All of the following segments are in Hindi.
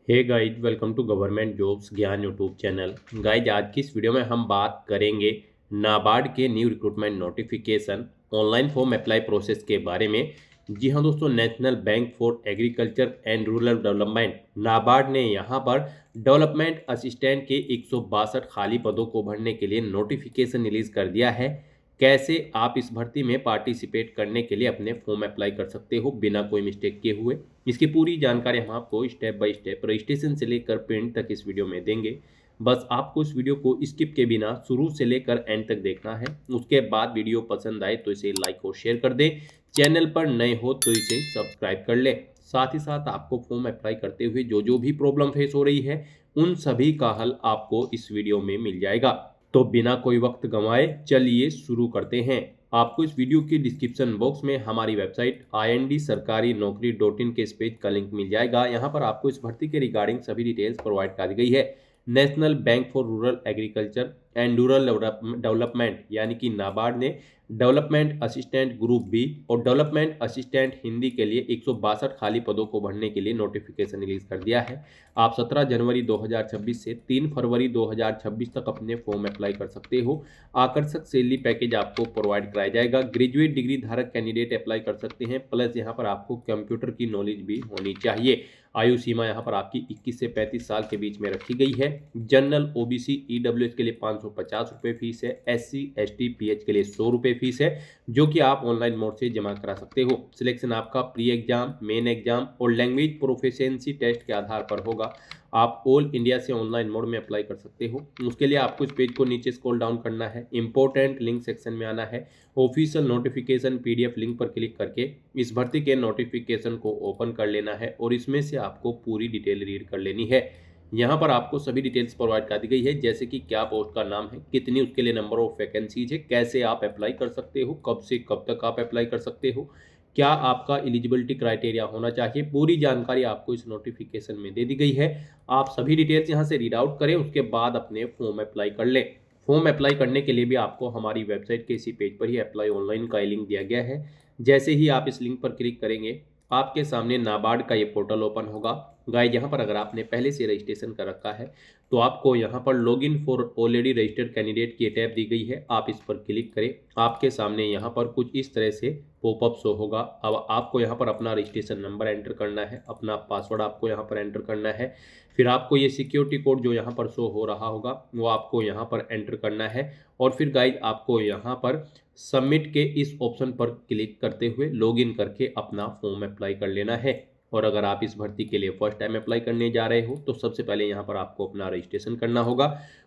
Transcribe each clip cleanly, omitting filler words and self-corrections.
Hey guys, welcome to government jobs Gyan YouTube channel. Guys, आज की इस वीडियो में हम बात करेंगे नाबार्ड के new recruitment notification online form apply process के बारे में। जी हाँ दोस्तों, national bank for agriculture and rural development NABARD ने यहाँ पर डेवलपमेंट असिस्टेंट के 162 खाली पदों को भरने के लिए नोटिफिकेशन रिलीज कर दिया है। कैसे आप इस भर्ती में पार्टिसिपेट करने के लिए अपने फॉर्म अप्लाई कर सकते हो बिना कोई मिस्टेक किए हुए, इसकी पूरी जानकारी हम आपको स्टेप बाय स्टेप रजिस्ट्रेशन से लेकर प्रिंट तक इस वीडियो में देंगे। बस आपको इस वीडियो को स्किप के बिना शुरू से लेकर एंड तक देखना है। उसके बाद वीडियो पसंद आए तो इसे लाइक और शेयर कर दें। चैनल पर नए हो तो इसे सब्सक्राइब कर ले। साथ ही साथ आपको फॉर्म अप्लाई करते हुए जो जो भी प्रॉब्लम फेस हो रही है उन सभी का हल आपको इस वीडियो में मिल जाएगा। तो बिना कोई वक्त गंवाए चलिए शुरू करते हैं। आपको इस वीडियो की डिस्क्रिप्शन बॉक्स में हमारी वेबसाइट ind-sarkari-naukri.in के इस पेज का लिंक मिल जाएगा। यहाँ पर आपको इस भर्ती के रिगार्डिंग सभी डिटेल्स प्रोवाइड कर दी गई है। National bank for rural agriculture and rural development यानी कि नाबार्ड ने डेवलपमेंट असिस्टेंट ग्रुप बी और डेवलपमेंट असिस्टेंट हिंदी के लिए 162 खाली पदों को भरने के लिए नोटिफिकेशन रिलीज कर दिया है। आप 17 जनवरी 2026 से 3 फरवरी 2026 तक अपने फॉर्म अप्लाई कर सकते हो। आकर्षक सैलरी पैकेज आपको प्रोवाइड कराया जाएगा। ग्रेजुएट डिग्री धारक कैंडिडेट अप्लाई कर सकते हैं, प्लस यहाँ पर आपको कंप्यूटर की नॉलेज भी होनी चाहिए। आयु सीमा यहाँ पर आपकी 21 से 35 साल के बीच में रखी गई है। जनरल, ओबीसी, ईडब्ल्यूएस के लिए 550 रुपये फीस है। एससी, एसटी, पीएच के लिए 100 रुपये फीस है, जो कि आप ऑनलाइन मोड से जमा करा सकते हो। सिलेक्शन आपका प्री एग्जाम, मेन एग्जाम और लैंग्वेज प्रोफिशिएंसी टेस्ट के आधार पर होगा। आप ऑल इंडिया से ऑनलाइन मोड में अप्लाई कर सकते हो। उसके लिए आपको इस पेज को नीचे स्क्रॉल डाउन करना है, इंपॉर्टेंट लिंक सेक्शन में आना है, ऑफिशियल नोटिफिकेशन पीडीएफ लिंक पर क्लिक करके इस भर्ती के नोटिफिकेशन को ओपन कर लेना है और इसमें से आपको पूरी डिटेल रीड कर लेनी है। यहाँ पर आपको सभी डिटेल्स प्रोवाइड कर दी गई है, जैसे कि क्या पोस्ट का नाम है, कितनी उसके लिए नंबर ऑफ वैकेंसीज है, कैसे आप अप्लाई कर सकते हो, कब से कब तक आप अप्लाई कर सकते हो, क्या आपका एलिजिबिलिटी क्राइटेरिया होना चाहिए। पूरी जानकारी आपको इस नोटिफिकेशन में दे दी गई है। आप सभी डिटेल्स यहाँ से रीड आउट करें, उसके बाद अपने फॉर्म अप्लाई कर लें। फॉर्म अप्लाई करने के लिए भी आपको हमारी वेबसाइट के इसी पेज पर ही अप्लाई ऑनलाइन का लिंक दिया गया है। जैसे ही आप इस लिंक पर क्लिक करेंगे आपके सामने नाबार्ड का ये पोर्टल ओपन होगा। गाइस, यहाँ पर अगर आपने पहले से रजिस्ट्रेशन कर रखा है तो आपको यहाँ पर login for already registered candidate की टैब दी गई है। आप इस पर क्लिक करें, आपके सामने यहाँ पर कुछ इस तरह से पॉपअप शो होगा। अब आपको यहाँ पर अपना रजिस्ट्रेशन नंबर एंटर करना है, अपना पासवर्ड आपको यहाँ पर एंटर करना है। फिर आपको ये सिक्योरिटी कोड जो यहाँ पर शो हो रहा होगा वो आपको यहाँ पर एंटर करना है। और फिर गाइज आपको यहाँ पर सबमिट के इस ऑप्शन पर क्लिक करते हुए लॉगिन करके अपना फॉर्म अप्लाई कर लेना है। और अगर आप इस भर्ती के लिए फर्स्ट टाइम अप्लाई करने जा रहे हो तो सबसे पहले यहाँ पर आपको अपना रजिस्ट्रेशन करना होगा।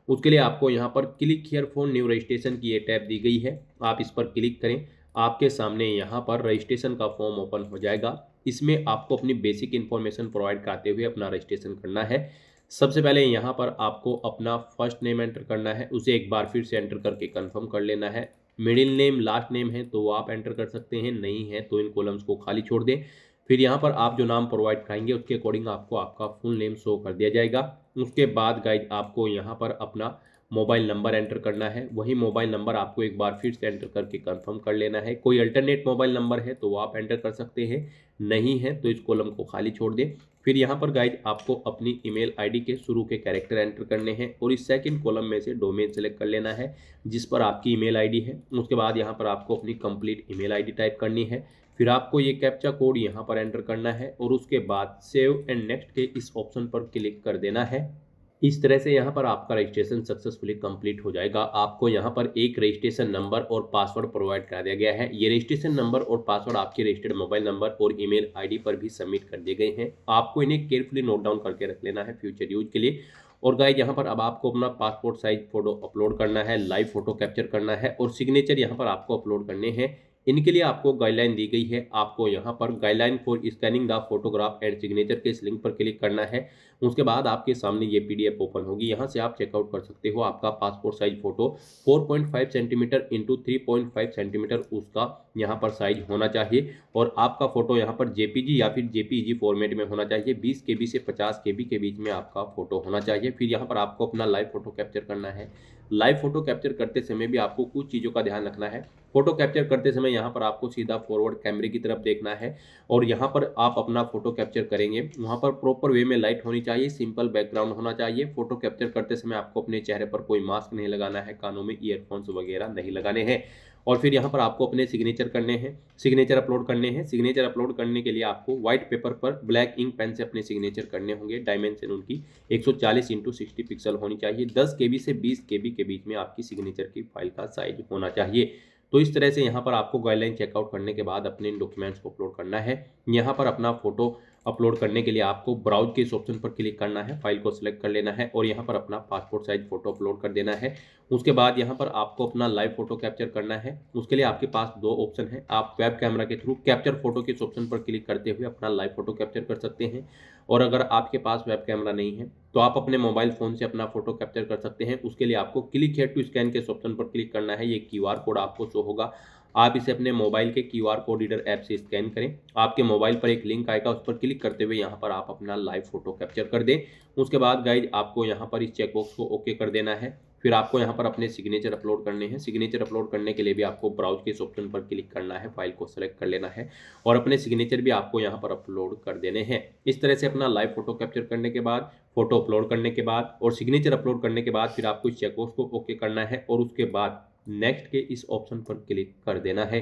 उसके लिए आपको यहाँ पर click here for new registration की ये टैब दी गई है, आप इस पर क्लिक करें। आपके सामने यहाँ पर रजिस्ट्रेशन का फॉर्म ओपन हो जाएगा। इसमें आपको अपनी बेसिक इन्फॉर्मेशन प्रोवाइड कराते हुए अपना रजिस्ट्रेशन करना है। सबसे पहले यहाँ पर आपको अपना फर्स्ट नेम एंटर करना है, उसे एक बार फिर से एंटर करके कंफर्म कर लेना है। मिडिल नेम, लास्ट नेम है तो वो आप एंटर कर सकते हैं, नहीं है तो इन कॉलम्स को खाली छोड़ दें। फिर यहाँ पर आप जो नाम प्रोवाइड कराएंगे उसके अकॉर्डिंग आपको आपका फुल नेम शो कर दिया जाएगा। उसके बाद गाइड आपको यहाँ पर अपना मोबाइल नंबर एंटर करना है। वही मोबाइल नंबर आपको एक बार फिर से एंटर करके कंफर्म कर लेना है। कोई अल्टरनेट मोबाइल नंबर है तो वो आप एंटर कर सकते हैं, नहीं है तो इस कॉलम को खाली छोड़ दें। फिर यहाँ पर गाइड आपको अपनी ईमेल आईडी के शुरू के कैरेक्टर एंटर करने हैं और इस सेकंड कॉलम में से डोमेन सेलेक्ट कर लेना है जिस पर आपकी ईमेल आईडी है। उसके बाद यहाँ पर आपको अपनी कंप्लीट ईमेल आईडी टाइप करनी है। फिर आपको ये कैप्चा कोड यहाँ पर एंटर करना है और उसके बाद सेव एंड नेक्स्ट के इस ऑप्शन पर क्लिक कर देना है। इस तरह से यहाँ पर आपका रजिस्ट्रेशन सक्सेसफुली कंप्लीट हो जाएगा। आपको यहाँ पर एक रजिस्ट्रेशन नंबर और पासवर्ड प्रोवाइड करा दिया गया है। ये रजिस्ट्रेशन नंबर और पासवर्ड आपके रजिस्टर्ड मोबाइल नंबर और ईमेल आईडी पर भी सबमिट कर दिए गए हैं। आपको इन्हें केयरफुली नोट डाउन करके रख लेना है फ्यूचर यूज के लिए। और गाइस, यहाँ पर अब आपको अपना पासपोर्ट साइज फोटो अपलोड करना है, लाइव फोटो कैप्चर करना है और सिग्नेचर यहाँ पर आपको अपलोड करने हैं। इनके लिए आपको गाइडलाइन दी गई है। आपको यहाँ पर guideline for scanning the photograph and signature के इस लिंक पर क्लिक करना है। उसके बाद आपके सामने ये पीडीएफ ओपन होगी, यहाँ से आप चेकआउट कर सकते हो। आपका passport size photo 4.5 centimetre into 3.5 centimetre उसका यहाँ पर साइज होना चाहिए और आपका फोटो यहाँ पर जेपीजी या फिर जेपीईजी फॉर्मेट में होना चाहिए। 20 केबी से 50 केबी के बीच में आपका फोटो होना चाहिए। फिर यहाँ पर आपको अपना लाइव फोटो कैप्चर करना है। लाइव फोटो कैप्चर करते समय भी आपको कुछ चीज़ों का ध्यान रखना है। फोटो कैप्चर करते समय यहाँ पर आपको सीधा फॉरवर्ड कैमरे की तरफ देखना है और यहाँ पर आप अपना फोटो कैप्चर करेंगे, वहाँ पर प्रॉपर वे में लाइट होनी चाहिए, सिंपल बैकग्राउंड होना चाहिए। फोटो कैप्चर करते समय आपको अपने चेहरे पर कोई मास्क नहीं लगाना है, कानों में ईयरफोन्स वगैरह नहीं लगाने हैं। और फिर यहाँ पर आपको अपने सिग्नेचर करने हैं, सिग्नेचर अपलोड करने हैं। सिग्नेचर अपलोड करने के लिए आपको व्हाइट पेपर पर ब्लैक इंक पेन से अपने सिग्नेचर करने होंगे। डायमेंशन उनकी 140x60 पिक्सल होनी चाहिए। 10 KB से 20 KB के बीच में आपकी सिग्नेचर की फाइल का साइज होना चाहिए। तो इस तरह से यहाँ पर आपको गाइडलाइन चेकआउट करने के बाद अपने इन डॉक्यूमेंट्स को अपलोड करना है। यहाँ पर अपना फोटो अपलोड करने के लिए आपको ब्राउज के इस ऑप्शन पर क्लिक करना है, फाइल को सिलेक्ट कर लेना है और यहाँ पर अपना पासपोर्ट साइज फोटो अपलोड कर देना है। उसके बाद यहाँ पर आपको अपना लाइव फोटो कैप्चर करना है। उसके लिए आपके पास दो ऑप्शन है, आप वेब कैमरा के थ्रू कैप्चर फोटो के इस ऑप्शन पर क्लिक करते हुए अपना लाइव फोटो कैप्चर कर सकते हैं और अगर आपके पास वेब कैमरा नहीं है तो आप अपने मोबाइल फोन से अपना फोटो कैप्चर कर सकते हैं। उसके लिए आपको क्लिक हियर टू स्कैन के इस ऑप्शन पर क्लिक करना है। ये QR कोड आपको शो होगा, आप इसे अपने मोबाइल के QR कोड रीडर ऐप से स्कैन करें। आपके मोबाइल पर एक लिंक आएगा, उस पर क्लिक करते हुए यहाँ पर आप अपना लाइव फोटो कैप्चर कर दें। उसके बाद गाइज आपको यहाँ पर इस चेकबॉक्स को ओके कर देना है। फिर आपको यहाँ पर अपने सिग्नेचर अपलोड करने हैं। सिग्नेचर अपलोड करने के लिए भी आपको ब्राउज के इस ऑप्शन पर क्लिक करना है, फाइल को सेलेक्ट कर लेना है और अपने सिग्नेचर भी आपको यहाँ पर अपलोड कर देने हैं। इस तरह से अपना लाइव फोटो कैप्चर करने के बाद, फोटो अपलोड करने के बाद और सिग्नेचर अपलोड करने के बाद फिर आपको इस चेकबॉक्स को ओके करना है और उसके बाद नेक्स्ट के इस ऑप्शन पर क्लिक कर देना है।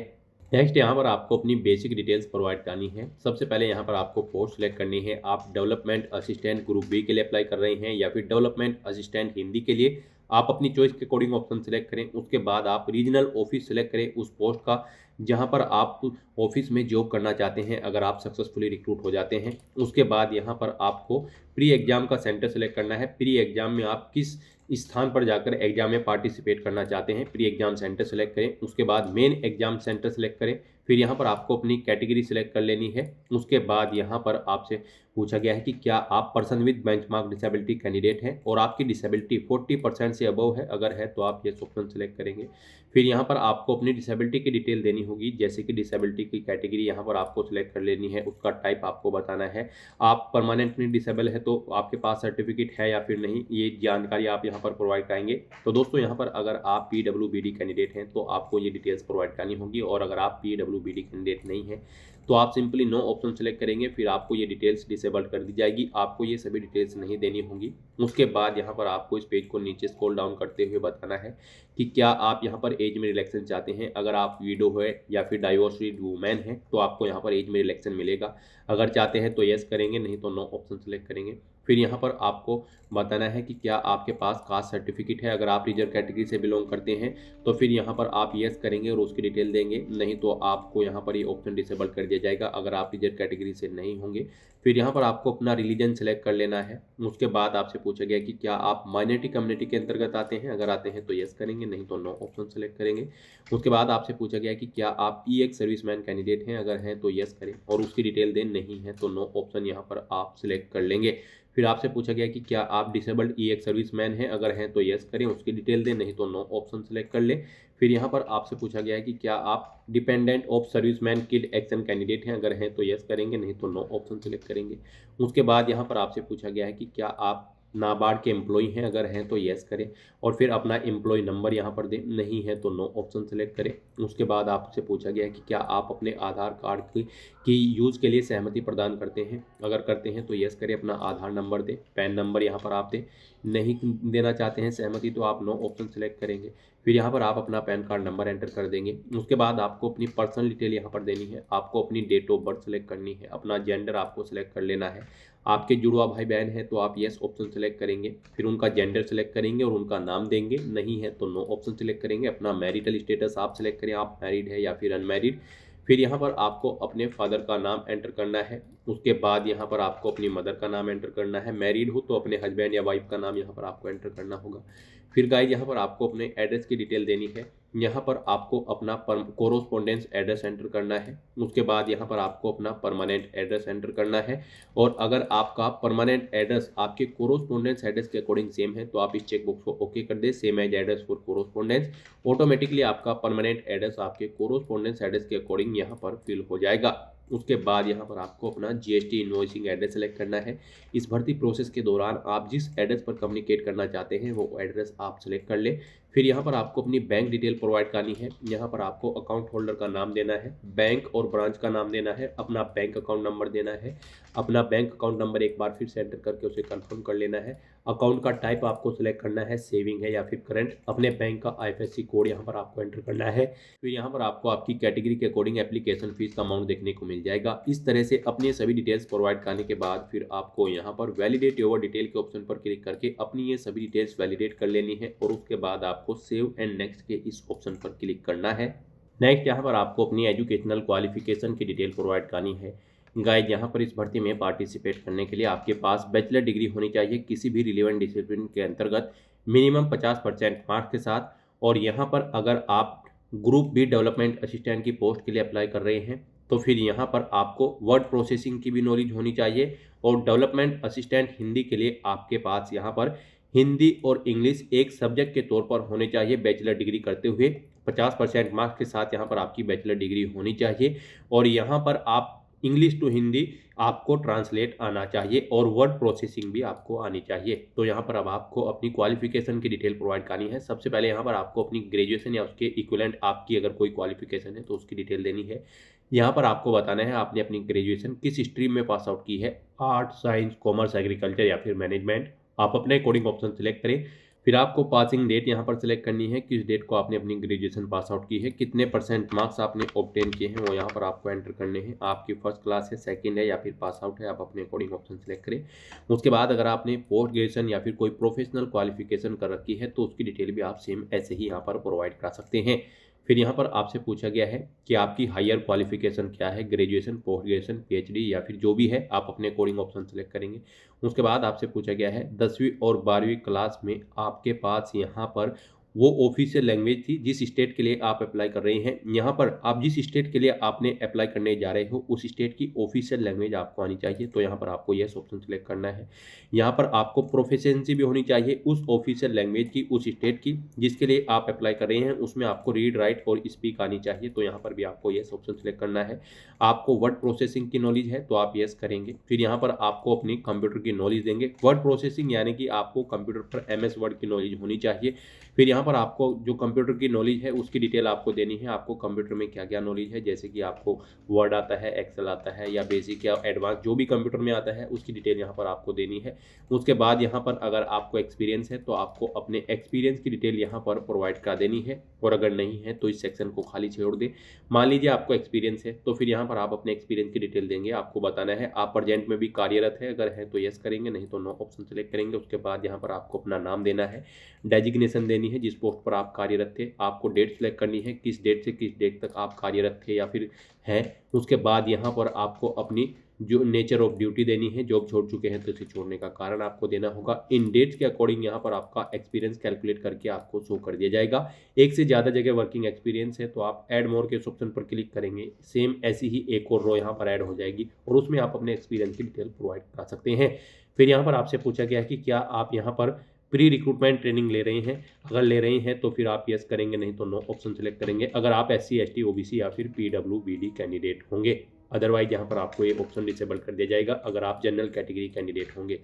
नेक्स्ट यहाँ पर आपको अपनी बेसिक डिटेल्स प्रोवाइड करनी है। सबसे पहले यहाँ पर आपको पोस्ट सेलेक्ट करनी है। आप डेवलपमेंट असिस्टेंट ग्रुप बी के लिए अप्लाई कर रहे हैं या फिर डेवलपमेंट असिस्टेंट हिंदी के लिए, आप अपनी चॉइस के अकॉर्डिंग ऑप्शन सेलेक्ट करें। उसके बाद आप रीजनल ऑफिस सेलेक्ट करें उस पोस्ट का जहाँ पर आप ऑफिस में जॉब करना चाहते हैं, अगर आप सक्सेसफुली रिक्रूट हो जाते हैं। उसके बाद यहाँ पर आपको प्री एग्जाम का सेंटर सेलेक्ट करना है। प्री एग्जाम में आप किस स्थान पर जाकर एग्जाम में पार्टिसिपेट करना चाहते हैं, प्री एग्जाम सेंटर सेलेक्ट करें। उसके बाद मेन एग्जाम सेंटर सेलेक्ट करें। फिर यहाँ पर आपको अपनी कैटेगरी सेलेक्ट कर लेनी है। उसके बाद यहाँ पर आपसे पूछा गया है कि क्या आप person with benchmark disability candidate हैं और आपकी डिसेबिलिटी 40% से अबव है, अगर है तो आप ये ऑप्शन सेलेक्ट करेंगे। फिर यहाँ पर आपको अपनी डिसेबिलिटी की डिटेल देनी होगी, जैसे कि डिसेबिलिटी की कैटेगरी यहाँ पर आपको सिलेक्ट कर लेनी है, उसका टाइप आपको बताना है। आप परमानेंटली डिसेबल है तो आपके पास सर्टिफिकेट है या फिर नहीं, ये जानकारी आप यहाँ पर प्रोवाइड कराएंगे। तो दोस्तों यहाँ पर अगर आप PWBD कैंडिडेट हैं तो आपको ये डिटेल्स प्रोवाइड करनी होगी और अगर आप PWBD कैंडिडेट नहीं है तो आप सिंपली नो ऑप्शन सेलेक्ट करेंगे। फिर आपको ये डिटेल्स डिसेबल्ड कर दी जाएगी, आपको ये सभी डिटेल्स नहीं देनी होंगी। उसके बाद यहाँ पर आपको इस पेज को नीचे स्क्रॉल डाउन करते हुए बताना है कि क्या आप यहाँ पर एज में रिलैक्सेशन चाहते हैं। अगर आप विडो है या फिर डाइवोर्स्ड वूमेन है तो आपको यहाँ पर एज में रिलैक्सेशन मिलेगा, अगर चाहते हैं तो येस करेंगे, नहीं तो नो ऑप्शन सेलेक्ट करेंगे। फिर यहाँ पर आपको बताना है कि क्या आपके पास कास्ट सर्टिफिकेट है। अगर आप रिजर्व कैटेगरी से बिलोंग करते हैं तो फिर यहाँ पर आप येस करेंगे और उसकी डिटेल देंगे, नहीं तो आपको यहाँ पर ये ऑप्शन डिसेबल कर दिया जाएगा अगर आप रिजर्व कैटेगरी से नहीं होंगे। फिर यहाँ पर आपको अपना रिलीजन सेलेक्ट कर लेना है। उसके बाद आपसे पूछा गया कि क्या आप माइनॉरिटी कम्युनिटी के अंतर्गत आते हैं, अगर आते हैं तो येस करेंगे, नहीं तो नो ऑप्शन सेलेक्ट करेंगे। उसके बाद आपसे पूछा गया कि क्या आप EX सर्विसमैन कैंडिडेट हैं, अगर हैं तो येस करें और उसकी डिटेल दें, नहीं है तो नो ऑप्शन यहाँ पर आप सिलेक्ट कर लेंगे। फिर आपसे पूछा गया कि क्या आप डिसेबल्ड EX सर्विसमैन हैं, अगर हैं तो येस करें, उसकी डिटेल दें, नहीं तो नो ऑप्शन सेलेक्ट कर ले। फिर यहाँ पर आपसे पूछा गया है कि क्या आप dependent of serviceman kid action candidate हैं, अगर हैं तो येस करेंगे, नहीं तो नो ऑप्शन सेलेक्ट करेंगे। उसके बाद यहाँ पर आपसे पूछा गया है कि क्या आप नाबार्ड के एम्प्लॉई हैं, अगर हैं तो येस करें और फिर अपना एम्प्लॉय नंबर यहाँ पर दें, नहीं है तो नो ऑप्शन सेलेक्ट करें। उसके बाद आपसे पूछा गया है कि क्या आप अपने आधार कार्ड की यूज़ के लिए सहमति प्रदान करते हैं, अगर करते हैं तो येस करें, अपना आधार नंबर दें, पैन नंबर यहाँ पर आप दें, नहीं देना चाहते हैं सहमति तो आप नो ऑप्शन सेलेक्ट करेंगे। फिर यहाँ पर आप अपना पैन कार्ड नंबर एंटर कर देंगे। उसके बाद आपको अपनी पर्सनल डिटेल यहाँ पर देनी है, आपको अपनी डेट ऑफ बर्थ सेलेक्ट करनी है, अपना जेंडर आपको सेलेक्ट कर लेना है। आपके जुड़वा भाई बहन है तो आप येस ऑप्शन सेलेक्ट करेंगे, फिर उनका जेंडर सेलेक्ट करेंगे और उनका नाम देंगे, नहीं है तो नो ऑप्शन सेलेक्ट करेंगे। अपना मैरिटल स्टेटस आप सेलेक्ट करें, आप मैरिड है या फिर अनमैरिड। फिर यहाँ पर आपको अपने फादर का नाम एंटर करना है। उसके बाद यहाँ पर आपको अपनी मदर का नाम एंटर करना है, मैरिड हो तो अपने हस्बैंड या वाइफ का नाम यहाँ पर आपको एंटर करना होगा। फिर गाइस यहाँ पर आपको अपने एड्रेस की डिटेल देनी है, यहाँ पर आपको अपना कोरोस्पोंडेंस एड्रेस एंटर करना है। उसके बाद यहाँ पर आपको अपना परमानेंट एड्रेस एंटर करना है और अगर आपका परमानेंट एड्रेस आपके कोरोस्पोंडेंस एड्रेस के अकॉर्डिंग सेम है तो आप इस चेकबॉक्स को ओके कर दे, same as address for correspondence. Automatically आपका परमानेंट एड्रेस आपके कोरोस्पोंडेंस एड्रेस के अकॉर्डिंग यहाँ पर फिल हो जाएगा। उसके बाद यहाँ पर आपको अपना जीएसटी इनवॉइसिंग एड्रेस सेलेक्ट करना है। इस भर्ती प्रोसेस के दौरान आप जिस एड्रेस पर कम्युनिकेट करना चाहते हैं वो एड्रेस आप सेलेक्ट कर ले। फिर यहाँ पर आपको अपनी बैंक डिटेल प्रोवाइड करनी है। यहाँ पर आपको अकाउंट होल्डर का नाम देना है, बैंक और ब्रांच का नाम देना है, अपना बैंक अकाउंट नंबर देना है। अपना बैंक अकाउंट नंबर एक बार फिर से एंटर करके उसे कंफर्म कर लेना है। अकाउंट का टाइप आपको सिलेक्ट करना है, सेविंग है या फिर करंट। अपने बैंक का आईएफएससी कोड यहाँ पर आपको एंटर करना है। फिर यहाँ पर आपको आपकी कैटेगरी के अकॉर्डिंग एप्लीकेशन फीस का अमाउंट देखने को मिल जाएगा। इस तरह से अपनी सभी डिटेल्स प्रोवाइड करने के बाद फिर आपको यहाँ पर वैलिडेट योर डिटेल के ऑप्शन पर क्लिक करके अपनी ये सभी डिटेल्स वैलिडेट कर लेनी है और उसके बाद आपको सेव एंड नेक्स्ट के इस ऑप्शन पर क्लिक करना है। नेक्स्ट यहाँ पर आपको अपनी एजुकेशनल क्वालिफिकेशन की डिटेल प्रोवाइड करनी है। गाइज यहाँ पर इस भर्ती में पार्टिसिपेट करने के लिए आपके पास बैचलर डिग्री होनी चाहिए किसी भी रिलेवेंट डिसिप्लिन के अंतर्गत मिनिमम 50% मार्क्स के साथ। और यहाँ पर अगर आप ग्रुप बी डेवलपमेंट असिस्टेंट की पोस्ट के लिए अप्लाई कर रहे हैं तो फिर यहाँ पर आपको वर्ड प्रोसेसिंग की भी नॉलेज होनी चाहिए। और डेवलपमेंट असिस्टेंट हिंदी के लिए आपके पास यहाँ पर हिंदी और इंग्लिश एक सब्जेक्ट के तौर पर होने चाहिए। बैचलर डिग्री करते हुए 50% मार्क्स के साथ यहाँ पर आपकी बैचलर डिग्री होनी चाहिए। और यहाँ पर आप इंग्लिश टू हिंदी आपको ट्रांसलेट आना चाहिए और वर्ड प्रोसेसिंग भी आपको आनी चाहिए। तो यहाँ पर अब आपको अपनी क्वालिफिकेशन की डिटेल प्रोवाइड करनी है। सबसे पहले यहाँ पर आपको अपनी ग्रेजुएशन या उसके इक्विवेलेंट आपकी अगर कोई क्वालिफिकेशन है तो उसकी डिटेल देनी है। यहाँ पर आपको बताना है आपने अपनी ग्रेजुएशन किस स्ट्रीम में पास आउट की है, आर्ट, साइंस, कॉमर्स, एग्रीकल्चर या फिर मैनेजमेंट। आप अपने अकॉर्डिंग ऑप्शन सेलेक्ट करें। फिर आपको पासिंग डेट यहाँ पर सेलेक्ट करनी है, किस डेट को आपने अपनी ग्रेजुएशन पास आउट की है, कितने % मार्क्स आपने ऑब्टेन किए हैं वो यहाँ पर आपको एंटर करने हैं। आपकी फर्स्ट क्लास है, सेकंड है या फिर पास आउट है, आप अपने अकॉर्डिंग ऑप्शन सेलेक्ट करें। उसके बाद अगर आपने पोस्ट ग्रेजुएशन या फिर कोई प्रोफेशनल क्वालिफिकेशन कर रखी है तो उसकी डिटेल भी आप सेम ऐसे ही यहाँ पर प्रोवाइड करा सकते हैं। फिर यहाँ पर आपसे पूछा गया है कि आपकी हायर क्वालिफिकेशन क्या है, ग्रेजुएशन, पोस्ट ग्रेजुएशन, पीएचडी या फिर जो भी है, आप अपने अकॉर्डिंग ऑप्शन सेलेक्ट करेंगे। उसके बाद आपसे पूछा गया है 10वीं और 12वीं क्लास में आपके पास यहाँ पर वो ऑफिशियल लैंग्वेज थी जिस स्टेट के लिए आप अप्लाई कर रहे हैं। यहाँ पर आप जिस स्टेट के लिए आपने अप्लाई करने जा रहे हो उस स्टेट की ऑफिशियल लैंग्वेज आपको आनी चाहिए। तो यहाँ पर आपको यस ऑप्शन सेलेक्ट करना है। यहाँ पर आपको प्रोफिशिएंसी भी होनी चाहिए उस ऑफिशियल लैंग्वेज की, उस स्टेट की जिसके लिए आप अप्लाई कर रहे हैं। उसमें आपको रीड, राइट और स्पीक आनी चाहिए। तो यहाँ पर भी आपको यस ऑप्शन सेलेक्ट करना है। आपको वर्ड प्रोसेसिंग की नॉलेज है तो आप यस करेंगे। फिर यहाँ पर आपको अपनी कंप्यूटर की नॉलेज देंगे। वर्ड प्रोसेसिंग यानी कि आपको कंप्यूटर पर MS वर्ड की नॉलेज होनी चाहिए। फिर यहाँ पर आपको जो कंप्यूटर की नॉलेज है उसकी डिटेल आपको देनी है। आपको कंप्यूटर में क्या क्या नॉलेज है, जैसे कि आपको वर्ड आता है, एक्सेल आता है या बेसिक या एडवांस जो भी कंप्यूटर में आता है उसकी डिटेल यहाँ पर आपको देनी है। उसके बाद यहाँ पर अगर आपको एक्सपीरियंस है तो आपको अपने एक्सपीरियंस की डिटेल यहाँ पर प्रोवाइड करा देनी है। और अगर नहीं है तो इस सेक्शन को खाली छोड़ दे। मान लीजिए आपको एक्सपीरियंस है तो फिर यहाँ पर आप अपने एक्सपीरियंस की डिटेल देंगे। आपको बताना है आप प्रेजेंट में भी कार्यरत है, अगर है तो यस करेंगे, नहीं तो नो ऑप्शन सेलेक्ट करेंगे। उसके बाद यहाँ पर आपको अपना नाम देना है, डेजिग्नेशन देनी है जिस पोस्ट पर आप कार्यरत थे। आपको डेट सेलेक्ट करनी है, किस डेट से किस डेट तक आप कार्यरत थे या फिर हैं। उसके बाद यहाँ पर आपको अपनी जो नेचर ऑफ ड्यूटी देनी है, जॉब छोड़ चुके हैं तो इसे छोड़ने का कारण आपको देना होगा। इन डेट्स के अकॉर्डिंग यहाँ पर आपका एक्सपीरियंस कैलकुलेट करके आपको शो कर दिया जाएगा। एक से ज़्यादा जगह वर्किंग एक्सपीरियंस है तो आप ऐड मोर के इस ऑप्शन पर क्लिक करेंगे। सेम ऐसी ही एक और रो यहाँ पर ऐड हो जाएगी और उसमें आप अपने एक्सपीरियंस की डिटेल प्रोवाइड करा सकते हैं। फिर यहाँ पर आपसे पूछा गया है कि क्या आप यहाँ पर प्री रिक्रूटमेंट ट्रेनिंग ले रहे हैं। अगर ले रहे हैं तो फिर आप यस करेंगे, नहीं तो नो ऑप्शन सेलेक्ट करेंगे। अगर आप SC, ST, OBC या फिर PWBD कैंडिडेट होंगे, अदरवाइज यहाँ पर आपको ये ऑप्शन डिसेबल कर दिया जाएगा अगर आप जनरल कैटेगरी कैंडिडेट होंगे।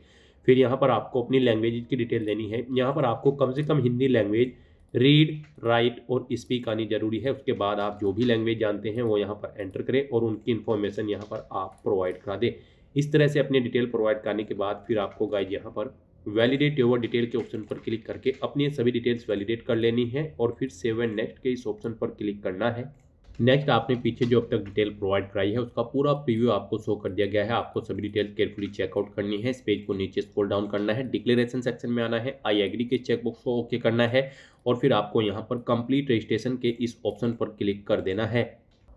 फिर यहाँ पर आपको अपनी लैंग्वेज की डिटेल देनी है। यहाँ पर आपको कम से कम हिंदी लैंग्वेज रीड, राइट और स्पीक आनी जरूरी है। उसके बाद आप जो भी लैंग्वेज जानते हैं वो यहाँ पर एंटर करें और उनकी इन्फॉर्मेशन यहाँ पर आप प्रोवाइड करा दें। इस तरह से अपनी डिटेल प्रोवाइड करने के बाद फिर आपको गाइड यहाँ पर वैलिडेट योर डिटेल के ऑप्शन पर क्लिक करके अपनी सभी डिटेल्स वैलिडेट कर लेनी है और फिर सेव एंड नेक्स्ट के इस ऑप्शन पर क्लिक करना है। नेक्स्ट आपने पीछे जो अब तक डिटेल प्रोवाइड कराई है उसका पूरा प्रीव्यू आपको शो कर दिया गया है। आपको सभी डिटेल केयरफुली चेकआउट करनी है। इस पेज को नीचे स्क्रॉल डाउन करना है, डिक्लेरेशन सेक्शन में आना है, आई एग्री के चेकबॉक्स को ओके करना है और फिर आपको यहाँ पर कंप्लीट रजिस्ट्रेशन के इस ऑप्शन पर क्लिक कर देना है।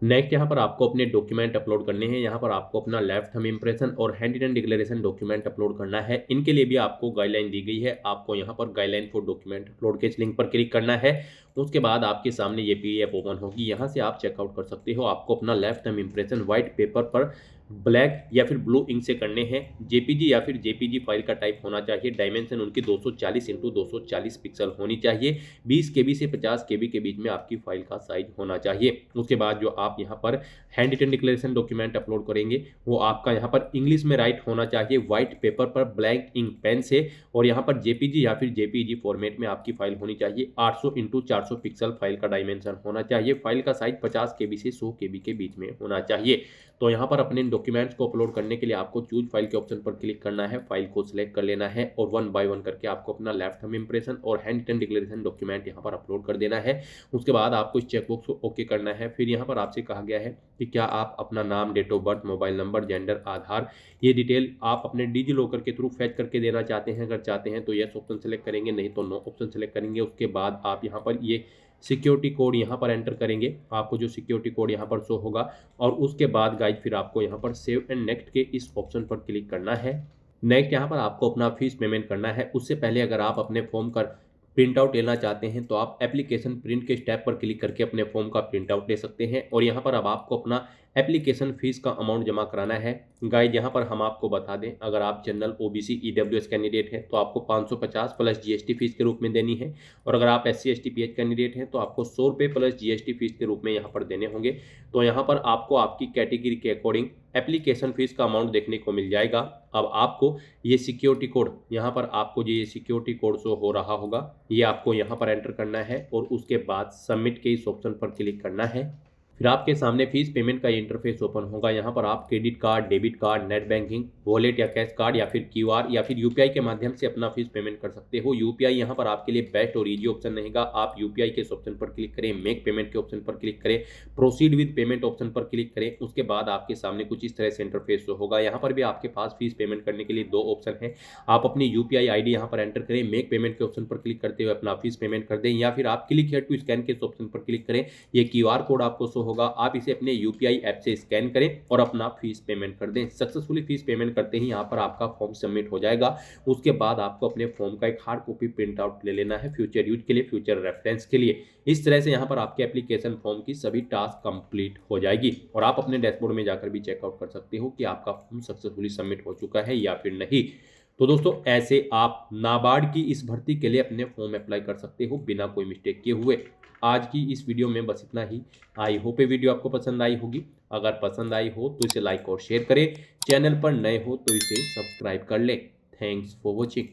नेक्स्ट यहाँ पर आपको अपने डॉक्यूमेंट अपलोड करने हैं। यहाँ पर आपको अपना लेफ्ट थंब इंप्रेशन और handwritten declaration document upload करना है। इनके लिए भी आपको गाइडलाइन दी गई है। आपको यहाँ पर गाइडलाइन फॉर डॉक्यूमेंट अपलोड के इस लिंक पर क्लिक करना है। उसके बाद आपके सामने ये PDF ओपन होगी, यहाँ से आप चेकआउट कर सकते हो। आपको अपना left thumb impression white paper पर ब्लैक या फिर ब्लू इंक से करने हैं। जेपीजी या फिर जेपीजी फाइल का टाइप होना चाहिए। डायमेंशन उनकी 240 इंटू 240 पिक्सल होनी चाहिए। 20 केबी से 50 केबी के बीच में आपकी फाइल का साइज होना चाहिए। उसके बाद जो आप यहाँ पर handwritten declaration document upload करेंगे वो आपका यहाँ पर इंग्लिश में राइट होना चाहिए, व्हाइट पेपर पर ब्लैक इंक पेन से। और यहाँ पर जेपीजी या फिर जेपीजी फॉर्मेट में आपकी फाइल होनी चाहिए। 800 इंटू 400 पिक्सल फाइल का डायमेंशन होना चाहिए। फाइल का साइज 50 केबी से 100 केबी के बीच में होना चाहिए। तो यहाँ पर अपने डॉक्यूमेंट्स को अपलोड करने के लिए आपको चूज फाइल के ऑप्शन पर क्लिक करना है, फाइल को सिलेक्ट कर लेना है और 1 बाय 1 करके आपको अपना लेफ्ट थंब इंप्रेशन और हैंड रिटन डिक्लेरेशन डॉक्यूमेंट यहाँ पर अपलोड कर देना है। उसके बाद आपको इस चेकबॉक्स को ओके करना है। फिर यहाँ पर आपसे कहा गया है कि क्या आप अपना नाम, date of birth, mobile number, gender, Aadhaar, ये डिटेल आप अपने डिजी लॉकर के थ्रू फैच करके देना चाहते हैं। अगर चाहते हैं तो यस ऑप्शन सेलेक्ट करेंगे, नहीं तो नो ऑप्शन सेलेक्ट करेंगे। उसके बाद आप यहाँ पर ये सिक्योरिटी कोड यहाँ पर एंटर करेंगे, आपको जो सिक्योरिटी कोड यहाँ पर शो होगा। और उसके बाद गाइज फिर आपको यहाँ पर सेव एंड नेक्स्ट के इस ऑप्शन पर क्लिक करना है। नेक्स्ट यहाँ पर आपको अपना फीस पेमेंट करना है। उससे पहले अगर आप अपने फॉर्म का प्रिंट आउट लेना चाहते हैं तो आप एप्लीकेशन प्रिंट के स्टेप पर क्लिक करके अपने फॉर्म का प्रिंट आउट ले सकते हैं। और यहाँ पर अब आपको अपना एप्लीकेशन फीस का अमाउंट जमा कराना है। गाइड यहाँ पर हम आपको बता दें, अगर आप जनरल, ओबीसी, ईडब्ल्यूएस कैंडिडेट हैं तो आपको 550 प्लस जीएसटी फीस के रूप में देनी है। और अगर आप एससी एसटी पीएच कैंडिडेट हैं तो आपको 100 रुपये प्लस जीएसटी फीस के रूप में यहाँ पर देने होंगे। तो यहाँ पर आपको आपकी कैटेगरी के अकॉर्डिंग एप्लीकेशन फीस का अमाउंट देखने को मिल जाएगा। अब आपको ये सिक्योरिटी कोड, यहाँ पर आपको जो ये सिक्योरिटी कोड शो हो रहा होगा, ये आपको यहाँ पर एंटर करना है और उसके बाद सबमिट के इस ऑप्शन पर क्लिक करना है। फिर आपके सामने फीस पेमेंट का इंटरफेस ओपन होगा। यहाँ पर आप credit card, debit card, net banking, wallet या कैश कार्ड या फिर क्यूआर या फिर यूपीआई के माध्यम से अपना फीस पेमेंट कर सकते हो। यूपीआई यहाँ पर आपके लिए बेस्ट और इजी ऑप्शन रहेगा। आप यूपीआई के इस ऑप्शन पर क्लिक करें, मेक पेमेंट के ऑप्शन पर क्लिक करें, प्रोसीड विद पेमेंट ऑप्शन पर क्लिक करें। उसके बाद आपके सामने कुछ इस तरह से इंटरफेस होगा। यहाँ पर भी आपके पास फीस पेमेंट करने के लिए दो ऑप्शन है। आप अपनी यूपीआई आईडी यहाँ पर एंटर करें, मेक पेमेंट के ऑप्शन पर क्लिक करते हुए अपना फीस पेमेंट कर दें, या फिर आप क्लिक हियर टू स्कैन के इस ऑप्शन पर क्लिक करें। ये क्यूआर कोड आपको शो होगा, आप इसे अपने यूपीआई ऐप से स्कैन करें और अपना फीस पेमेंट कर दें। सक्सेसफुली फीस पेमेंट करते ही यहाँ पर आपका फॉर्म सबमिट हो जाएगा। उसके बाद आपको अपने फॉर्म का एक हार्ड कॉपी प्रिंट आउट ले लेना है फ्यूचर यूज के लिए, फ्यूचर रेफरेंस के लिए। इस तरह से यहाँ पर आपके एप्लीकेशन फॉर्म की सभी टास्क कंप्लीट हो जाएगी और आप अपने डैशबोर्ड में जाकर भी चेकआउट कर सकते हो कि आपका फॉर्म सक्सेसफुली सबमिट हो चुका है या फिर नहीं। तो दोस्तों ऐसे आप नाबार्ड की इस भर्ती के लिए अपने फॉर्म अप्लाई कर सकते हो बिना कोई मिस्टेक किए हुए। आज की इस वीडियो में बस इतना ही। आई होप ये वीडियो आपको पसंद आई होगी। अगर पसंद आई हो तो इसे लाइक और शेयर करें। चैनल पर नए हो तो इसे सब्सक्राइब कर लें। Thanks for watching.